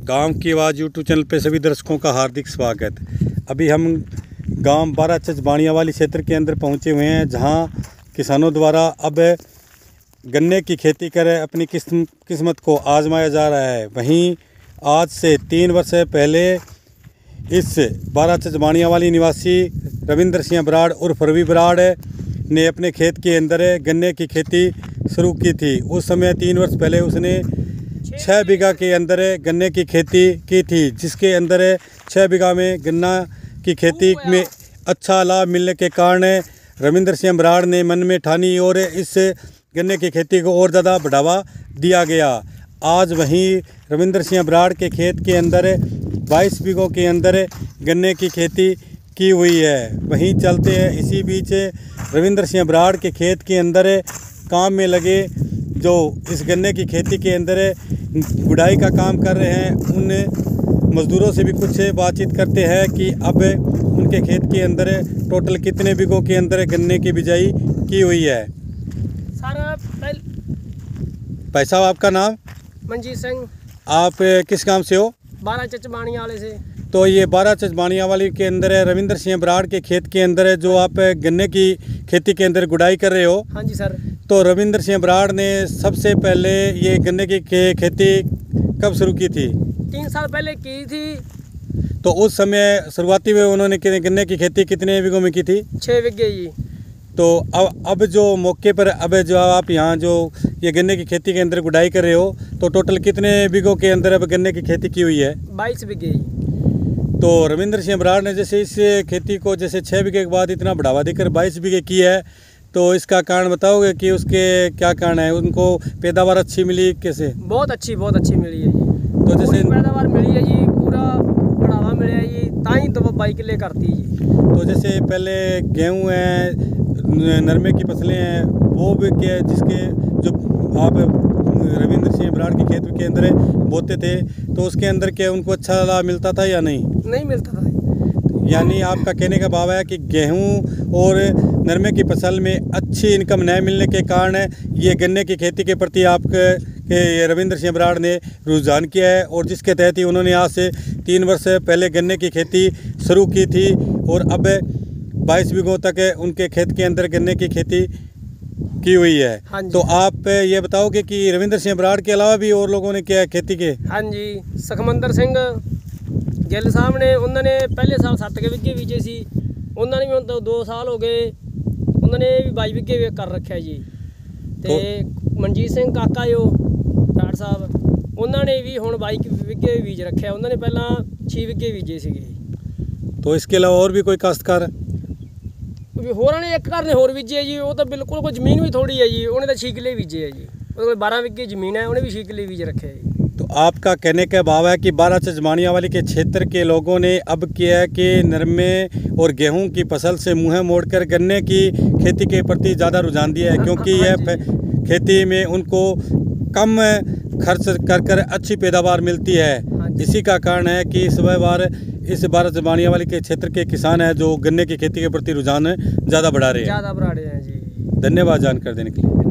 गांव की आवाज़ यूट्यूब चैनल पे सभी दर्शकों का हार्दिक स्वागत। अभी हम गांव 12 चच बाणियावाली क्षेत्र के अंदर पहुंचे हुए हैं, जहां किसानों द्वारा अब गन्ने की खेती कर अपनी किस्मत को आजमाया जा रहा है। वहीं आज से 3 वर्ष पहले इस 12 चच बाणियावाली निवासी रविंद्र सिंह बराड़ उर्फ रवि बराड़ ने अपने खेत के अंदर गन्ने की खेती शुरू की थी। उस समय 3 वर्ष पहले उसने 6 बीघा के अंदर गन्ने की खेती की थी, जिसके अंदर 6 बीघा में गन्ना की खेती में अच्छा लाभ मिलने के कारण रविंद्र सिंह बराड़ ने मन में ठानी और इस गन्ने की खेती को और ज़्यादा बढ़ावा दिया गया। आज वहीं रविंद्र सिंह बराड़ के खेत के अंदर 22 बीघों के अंदर गन्ने की खेती की हुई है। वहीं चलते हैं, इसी बीच रविंद्र सिंह बराड़ के खेत के अंदर काम में लगे जो इस गन्ने की खेती के अंदर गुड़ाई का काम कर रहे हैं, उन मज़दूरों से भी कुछ बातचीत करते हैं कि अब उनके खेत के अंदर टोटल कितने बीघों के अंदर गन्ने की बिजाई की हुई है। भाई साहब, आपका नाम? मंजीत सिंह। आप किस गांव से हो? 12 चच बाणियावाली से। तो ये 12 चच बाणियावाली के अंदर रविंद्र सिंह बराड़ के खेत के अंदर जो आप गन्ने की खेती के अंदर गुड़ाई कर रहे हो। हाँ जी सर। तो रविंद्र सिंह बराड़ ने सबसे पहले ये गन्ने की खेती कब शुरू की थी? 3 साल पहले की थी। तो उस समय शुरुआती में उन्होंने गन्ने की खेती कितने बीघों में की थी? 6 बीघे जी। तो अब जो मौके पर अब जो आप यहाँ जो ये गन्ने की खेती के अंदर गुड़ाई कर रहे हो, तो टोटल कितने बीघों के अंदर अब गन्ने की खेती की हुई है? 22 बीघे। तो रविंद्र सिंह बराड़ ने जैसे इस खेती को जैसे 6 बीघे के बाद इतना बढ़ावा देकर 22 बीघे की है, तो इसका कारण बताओगे कि उसके क्या कारण है? उनको पैदावार अच्छी मिली कैसे? बहुत अच्छी मिली है जी। तो जैसे पैदावार मिली है जी, पूरा बढ़ावा मिला है जी, ताई तो बाइक ले करती है जी। तो जैसे पहले गेहूँ है, नरमे की फसलें हैं, वो भी क्या जिसके जो आप रविंद्र सिंह बराड़ के खेत के अंदर बोते थे, तो उसके अंदर क्या उनको अच्छा लाभ मिलता था या नहीं? नहीं मिलता था। यानी आपका कहने का भाव है कि गेहूं और नरमे की फसल में अच्छी इनकम न मिलने के कारण ये गन्ने की खेती के प्रति आपके रविंद्र सिंह बराड़ ने रुझान किया है, और जिसके तहत ही उन्होंने आज से 3 वर्ष पहले गन्ने की खेती शुरू की थी और अब 22 बीघों तक उनके खेत के अंदर गन्ने की खेती की हुई है। हाँ जी। तो आप ये बताओगे कि रविंद्र सिंह बराड़ के अलावा भी और लोगों ने क्या खेती के? हाँ जी, सुखमंदर सिंह ਗਿੱਲ ਸਾਹਿਬ ਨੇ, ਉਹਨਾਂ ਨੇ ਪਹਿਲੇ ਸਾਲ 7 बीघे ਬੀਜੇ ਸੀ। ਉਹਨਾਂ ਨੇ ਵੀ ਹੁਣ 2 ਸਾਲ ਹੋ ਗਏ, ਉਹਨਾਂ ਨੇ ਵੀ 22 बीघे ਕਰ ਰੱਖਿਆ ਜੀ। ਤੇ ਮਨਜੀਤ ਸਿੰਘ ਕਾਕਾ ਜੋ ਬਰਾੜ ਸਾਹਿਬ, ਉਹਨਾਂ ਨੇ ਵੀ ਹੁਣ 22 बीघे ਬੀਜ ਰੱਖਿਆ। ਉਹਨਾਂ ਨੇ ਪਹਿਲਾਂ 6 बीघे ਬੀਜੇ ਸੀਗੇ। तो इसके अलावा और भी कोई काश्तकार? ਹੋਰਾਂ ਨੇ ਇੱਕ ਘਰ ਨੇ ਹੋਰ ਬੀਜੇ ਜੀ। ਉਹ ਤਾਂ ਬਿਲਕੁਲ ਕੋਈ ਜ਼ਮੀਨ ਵੀ ਥੋੜੀ ਹੈ ਜੀ, ਉਹਨੇ ਤਾਂ 6 ਕਿੱਲੇ ਬੀਜੇ ਹੈ ਜੀ। ਉਹਦੇ ਕੋਲ 12 बीघे ਜ਼ਮੀਨ ਹੈ, ਉਹਨੇ भी 6 किले बीज रखे है जी। तो आपका कहने का भाव है कि 12 चच बाणियावाली के क्षेत्र के लोगों ने अब किया है कि नरमे और गेहूं की फसल से मुँह मोड़कर गन्ने की खेती के प्रति ज़्यादा रुझान दिया है, क्योंकि यह खेती में उनको कम खर्च कर अच्छी पैदावार मिलती है। इसी का कारण है कि इस बार इस 12 चच बाणियावाली के क्षेत्र के किसान हैं जो गन्ने की खेती के प्रति रुझान ज़्यादा बढ़ा रहे हैं जी। धन्यवाद जानकारी देने के लिए।